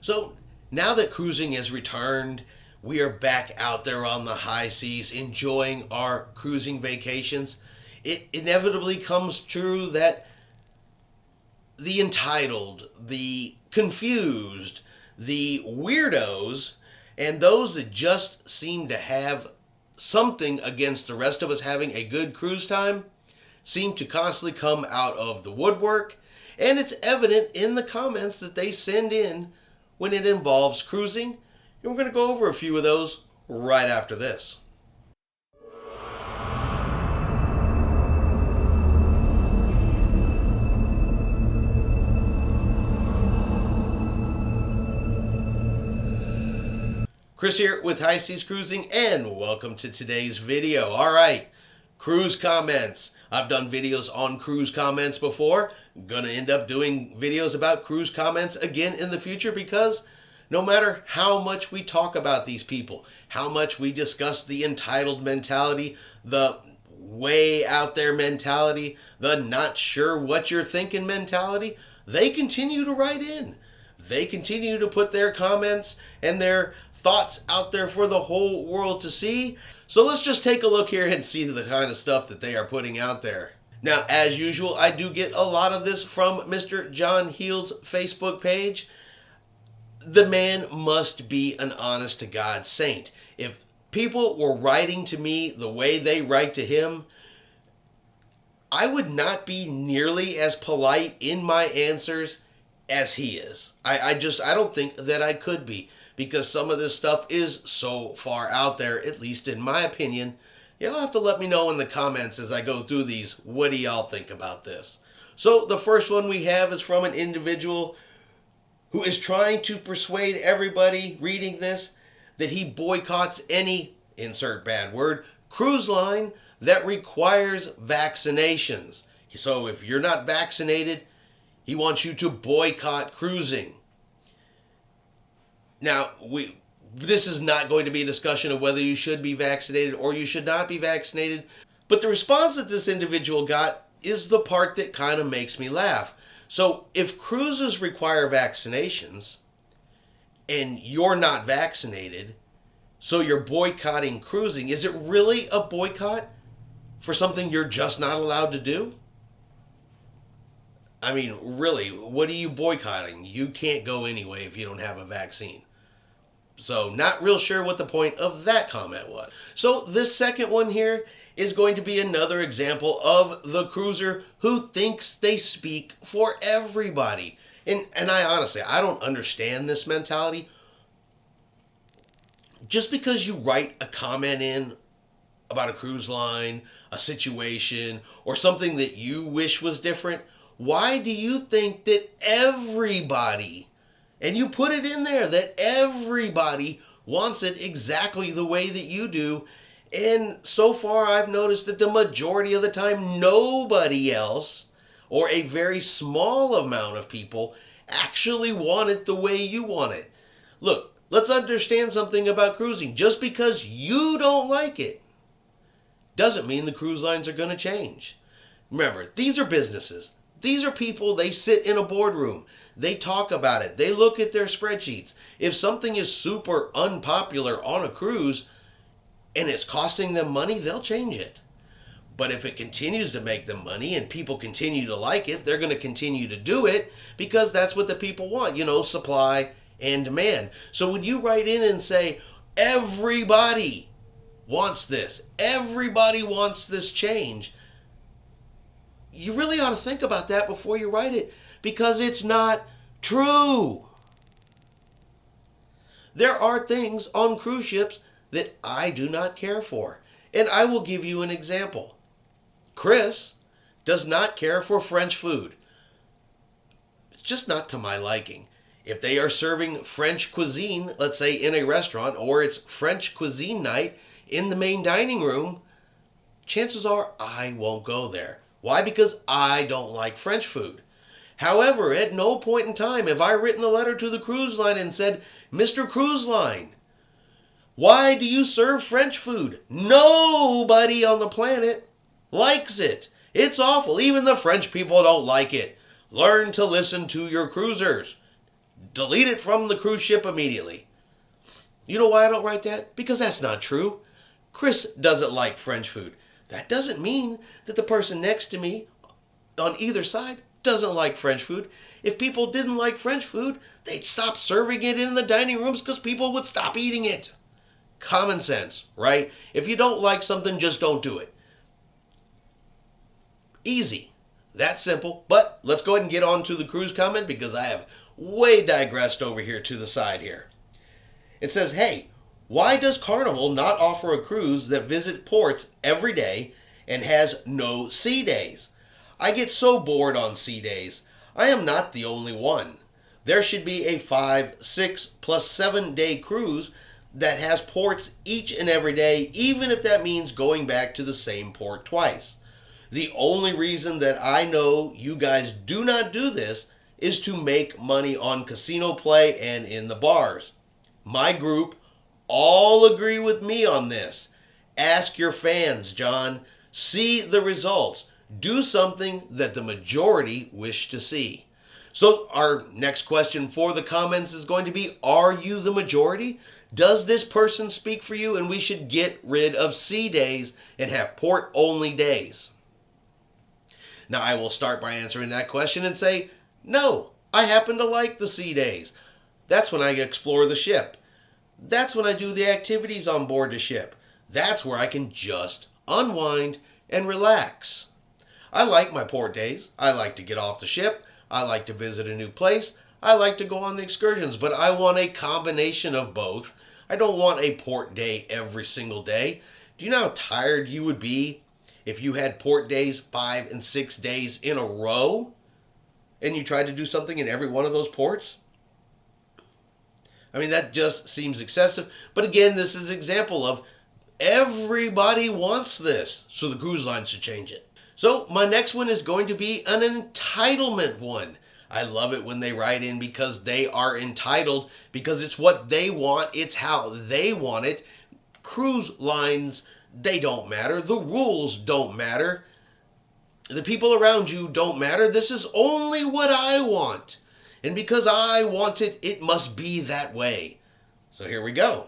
So now that cruising has returned, we are back out there on the high seas enjoying our cruising vacations. It inevitably comes true that the entitled, the confused, the weirdos, and those that just seem to have something against the rest of us having a good cruise time seem to constantly come out of the woodwork, and it's evident in the comments that they send in when it involves cruising. And we're going to go over a few of those right after this. Chris here with High Seas Cruising, and welcome to today's video. Alright, cruise comments. I've done videos on cruise comments before. I'm gonna end up doing videos about cruise comments again in the future, because no matter how much we talk about these people, how much we discuss the entitled mentality, the way out there mentality, the not sure what you're thinking mentality, they continue to write in. They continue to put their comments and their thoughts out there for the whole world to see. So let's just take a look here and see the kind of stuff that they are putting out there. Now, as usual, I do get a lot of this from Mr. John Heald's Facebook page. The man must be an honest to God saint. If people were writing to me the way they write to him, I would not be nearly as polite in my answers as he is. I don't think that I could be, because some of this stuff is so far out there, at least in my opinion. You'll have to let me know in the comments as I go through these, what do y'all think about this? So the first one we have is from an individual who is trying to persuade everybody reading this that he boycotts any, insert bad word, cruise line that requires vaccinations. So if you're not vaccinated, he wants you to boycott cruising. Now, this is not going to be a discussion of whether you should be vaccinated or you should not be vaccinated, but the response that this individual got is the part that kind of makes me laugh. So if cruises require vaccinations and you're not vaccinated, so you're boycotting cruising, is it really a boycott for something you're just not allowed to do? I mean, really, what are you boycotting? You can't go anyway if you don't have a vaccine. So, not real sure what the point of that comment was. So, this second one here is going to be another example of the cruiser who thinks they speak for everybody. And I honestly, I don't understand this mentality. Just because you write a comment in about a cruise line, a situation, or something that you wish was different, why do you think that everybody, and you put it in there, that everybody wants it exactly the way that you do? And so far I've noticed that the majority of the time nobody else, or a very small amount of people, actually want it the way you want it. Look, let's understand something about cruising. Just because you don't like it doesn't mean the cruise lines are going to change. Remember, these are businesses. These are people, they sit in a boardroom. They talk about it. They look at their spreadsheets. If something is super unpopular on a cruise and it's costing them money, they'll change it. But if it continues to make them money and people continue to like it, they're going to continue to do it, because that's what the people want, supply and demand. So when you write in and say, everybody wants this, everybody wants this change, you really ought to think about that before you write it, because it's not true. There are things on cruise ships that I do not care for. And I will give you an example. Chris does not care for French food. It's just not to my liking. If they are serving French cuisine, let's say in a restaurant, or it's French cuisine night in the main dining room, chances are I won't go there. Why? Because I don't like French food. However, at no point in time have I written a letter to the cruise line and said, Mr. Cruise Line, why do you serve French food? Nobody on the planet likes it. It's awful. Even the French people don't like it. Learn to listen to your cruisers. delete it from the cruise ship immediately. You know why I don't write that? Because that's not true. Chris doesn't like French food. That doesn't mean that the person next to me on either side doesn't like French food. If people didn't like French food, they'd stop serving it in the dining rooms because people would stop eating it. Common sense, right? If you don't like something, just don't do it. Easy. That simple. But let's go ahead and get on to the cruise comment because I have way digressed over here to the side here. It says, hey, why does Carnival not offer a cruise that visits ports every day and has no sea days? I get so bored on sea days. I am not the only one. There should be a 5, 6, plus 7 day cruise that has ports each and every day, even if that means going back to the same port twice. The only reason that I know you guys do not do this is to make money on casino play and in the bars. My group all agree with me on this. Ask your fans, John. See the results. Do something that the majority wish to see. So our next question for the comments is going to be, are you the majority? Does this person speak for you and we should get rid of sea days and have port only days? Now I will start by answering that question and say, no, I happen to like the sea days. That's when I explore the ship. That's when I do the activities on board the ship. That's where I can just unwind and relax. I like my port days. I like to get off the ship. I like to visit a new place. I like to go on the excursions, but I want a combination of both. I don't want a port day every single day. Do you know how tired you would be if you had port days 5 and 6 days in a row and you tried to do something in every one of those ports? I mean, that just seems excessive. But again, this is an example of everybody wants this, so the cruise line should change it. So my next one is going to be an entitlement one. I love it when they write in because they are entitled, because it's what they want, it's how they want it. Cruise lines, they don't matter. The rules don't matter. The people around you don't matter. This is only what I want. And because I want it, it must be that way. So here we go.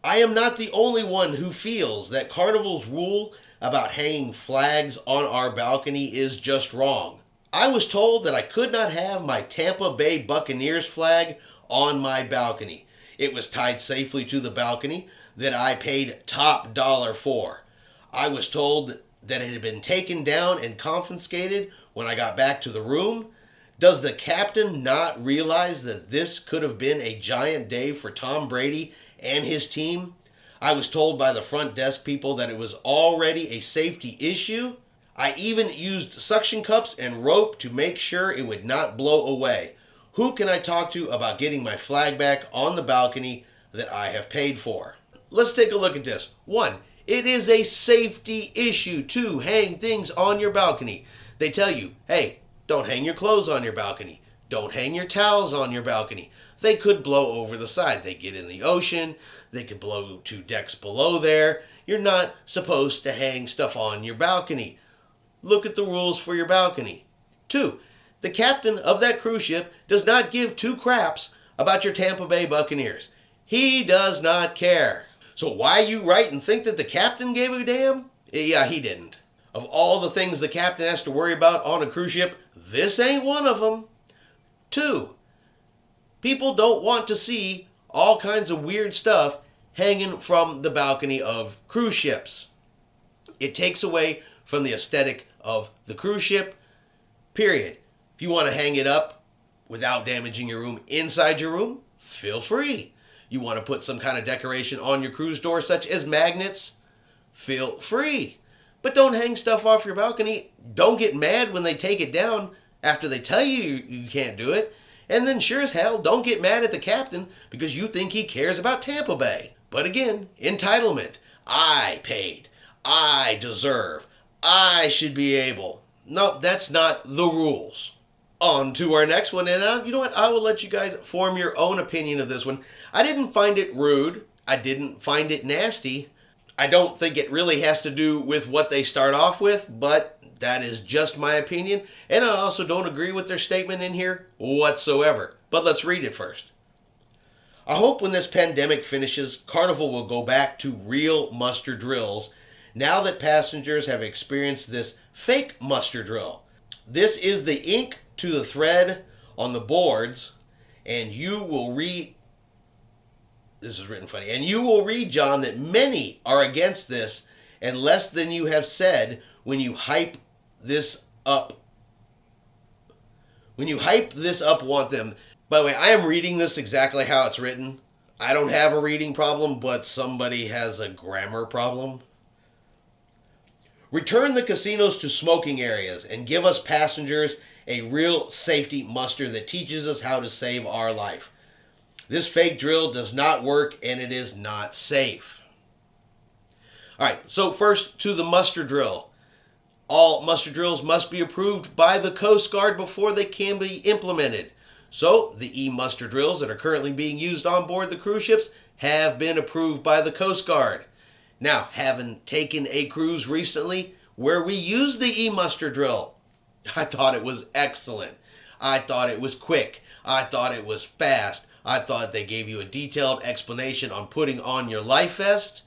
I am not the only one who feels that Carnival's rule about hanging flags on our balcony is just wrong. I was told that I could not have my Tampa Bay Buccaneers flag on my balcony. It was tied safely to the balcony that I paid top dollar for. I was told that it had been taken down and confiscated when I got back to the room. Does the captain not realize that this could have been a giant day for Tom Brady and his team? I was told by the front desk people that it was already a safety issue. I even used suction cups and rope to make sure it would not blow away. Who can I talk to about getting my flag back on the balcony that I have paid for? Let's take a look at this. 1, it is a safety issue to hang things on your balcony. They tell you, hey, don't hang your clothes on your balcony. Don't hang your towels on your balcony. They could blow over the side. They get in the ocean. They could blow 2 decks below there. You're not supposed to hang stuff on your balcony. Look at the rules for your balcony. 2, the captain of that cruise ship does not give 2 craps about your Tampa Bay Buccaneers. He does not care. So why you write and think that the captain gave a damn? Yeah, he didn't. Of all the things the captain has to worry about on a cruise ship, this ain't one of them. 2, people don't want to see all kinds of weird stuff hanging from the balcony of cruise ships. It takes away from the aesthetic of the cruise ship, period. If you want to hang it up without damaging your room inside your room, feel free. You want to put some kind of decoration on your cruise door, such as magnets, feel free. But don't hang stuff off your balcony. Don't get mad when they take it down after they tell you you can't do it. And then sure as hell, don't get mad at the captain because you think he cares about Tampa Bay. But again, entitlement. I paid. I deserve. I should be able. No, that's not the rules. On to our next one. And you know what? I will let you guys form your own opinion of this one. I didn't find it rude. I didn't find it nasty. I don't think it really has to do with what they start off with, but that is just my opinion. And I also don't agree with their statement in here whatsoever. but let's read it first. I hope when this pandemic finishes, Carnival will go back to real muster drills now that passengers have experienced this fake muster drill. This is the ink to the thread on the boards, and you will read, this is written funny, and you will read, John, that many are against this, and less than you have said when you hype this up. When you hype this up, want them. By the way, I am reading this exactly how it's written. I don't have a reading problem, but somebody has a grammar problem. Return the casinos to smoking areas and give us passengers a real safety muster that teaches us how to save our life. This fake drill does not work and it is not safe. All right, so first to the muster drill. All muster drills must be approved by the Coast Guard before they can be implemented. So, the e-muster drills that are currently being used on board the cruise ships have been approved by the Coast Guard. Now, having taken a cruise recently where we used the e-muster drill, I thought it was excellent. I thought it was quick. I thought it was fast. I thought they gave you a detailed explanation on putting on your life vest.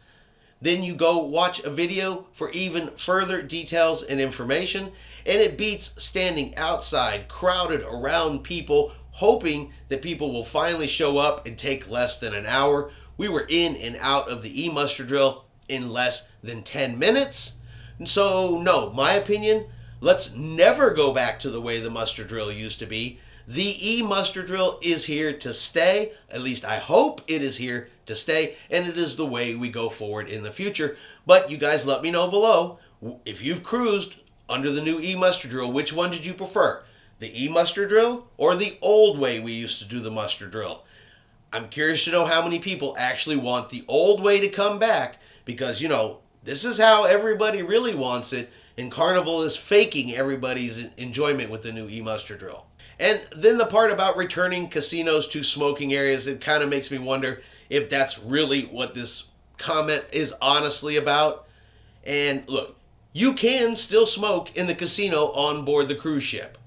Then you go watch a video for even further details and information, and it beats standing outside crowded around people hoping that people will finally show up and take less than an hour. We were in and out of the e-muster drill in less than 10 minutes. And so, no, my opinion, let's never go back to the way the muster drill used to be. The e-muster drill is here to stay. At least I hope it is here to stay, and it is the way we go forward in the future. But you guys let me know below, if you've cruised under the new e-muster drill, which one did you prefer? The e-muster drill or the old way we used to do the muster drill? I'm curious to know how many people actually want the old way to come back, because, you know, this is how everybody really wants it, and Carnival is faking everybody's enjoyment with the new e-muster drill. And then the part about returning casinos to smoking areas, it kind of makes me wonder if that's really what this comment is honestly about. And look, you can still smoke in the casino on board the cruise ship.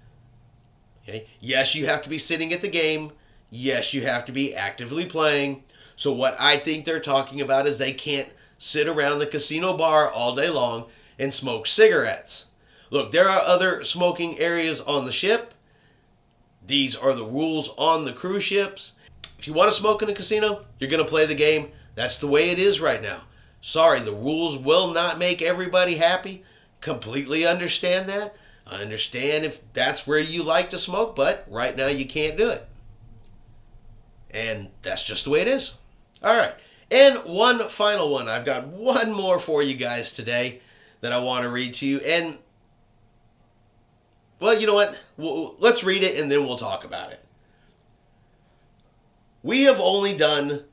Okay? Yes, you have to be sitting at the game. Yes, you have to be actively playing. So what I think they're talking about is they can't sit around the casino bar all day long and smoke cigarettes. Look, there are other smoking areas on the ship. These are the rules on the cruise ships. If you want to smoke in a casino, you're going to play the game. That's the way it is right now. Sorry, the rules will not make everybody happy. Completely understand that. I understand if that's where you like to smoke, but right now you can't do it. And that's just the way it is. All right. And one final one. I've got one more for you guys today that I want to read to you. And, well, you know what? Let's read it and then we'll talk about it. We have only done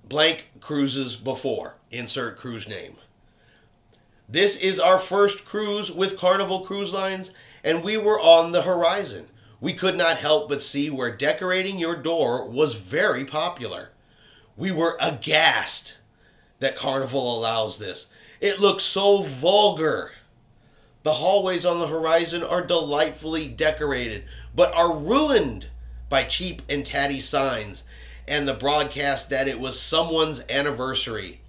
blank cruises before. Insert cruise name. This is our first cruise with Carnival Cruise Lines, and we were on the horizon. We could not help but see where decorating your door was very popular. We were aghast that Carnival allows this. It looks so vulgar. The hallways on the horizon are delightfully decorated, but are ruined by cheap and tatty signs and the broadcast that it was someone's anniversary.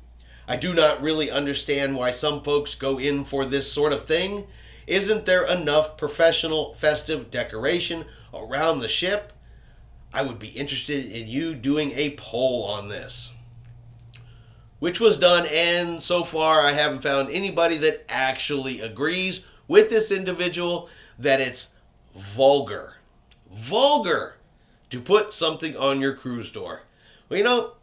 I do not really understand why some folks go in for this sort of thing. Isn't there enough professional festive decoration around the ship? I would be interested in you doing a poll on this. Which was done, and so far I haven't found anybody that actually agrees with this individual that it's vulgar. Vulgar to put something on your cruise door. Well, you know,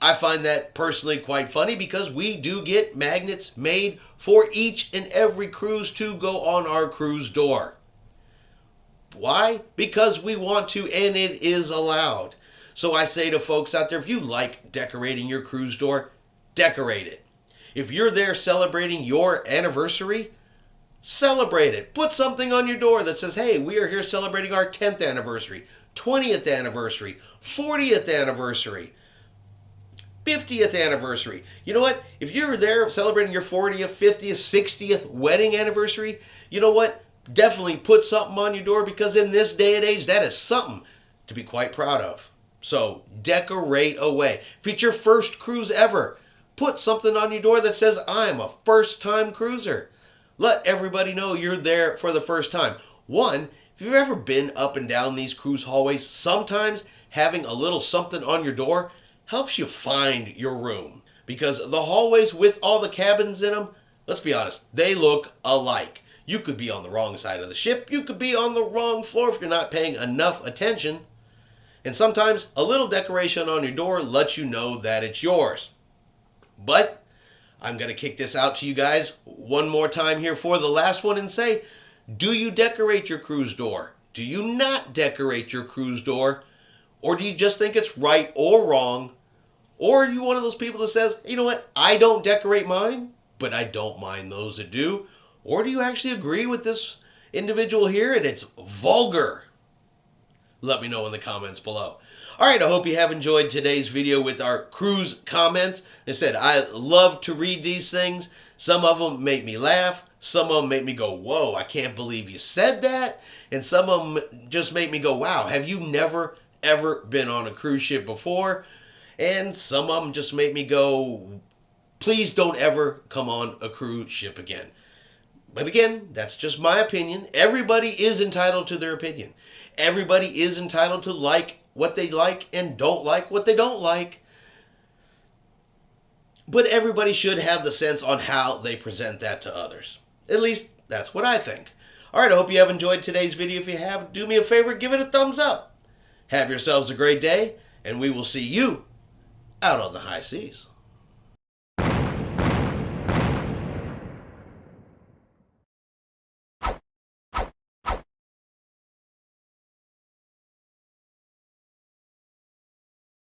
I find that personally quite funny because we do get magnets made for each and every cruise to go on our cruise door. Why? Because we want to, and it is allowed. So I say to folks out there, if you like decorating your cruise door, decorate it. If you're there celebrating your anniversary, celebrate it. Put something on your door that says, hey, we are here celebrating our 10th anniversary, 20th anniversary, 40th anniversary, 50th anniversary. You know what? If you're there celebrating your 40th, 50th, 60th wedding anniversary, you know what? Definitely put something on your door, because in this day and age, that is something to be quite proud of. So decorate away. If it's your first cruise ever, put something on your door that says, I'm a first-time cruiser. Let everybody know you're there for the first time. One, if you've ever been up and down these cruise hallways, sometimes having a little something on your door helps you find your room. Because the hallways with all the cabins in them, let's be honest, they look alike. You could be on the wrong side of the ship. You could be on the wrong floor if you're not paying enough attention. And sometimes a little decoration on your door lets you know that it's yours. But I'm going to kick this out to you guys one more time here for the last one and say, do you decorate your cruise door? Do you not decorate your cruise door? Or do you just think it's right or wrong? Or are you one of those people that says, you know what, I don't decorate mine, but I don't mind those that do? Or do you actually agree with this individual here and it's vulgar? Let me know in the comments below. All right, I hope you have enjoyed today's video with our cruise comments. As I said, I love to read these things. Some of them make me laugh. Some of them make me go, whoa, I can't believe you said that. And some of them just make me go, wow, have you never, ever been on a cruise ship before? And some of them just make me go, please don't ever come on a cruise ship again. But again, that's just my opinion. Everybody is entitled to their opinion. Everybody is entitled to like what they like and don't like what they don't like. But everybody should have the sense on how they present that to others. At least that's what I think. All right, I hope you have enjoyed today's video. If you have, do me a favor, give it a thumbs up. Have yourselves a great day, and we will see you out on the high seas.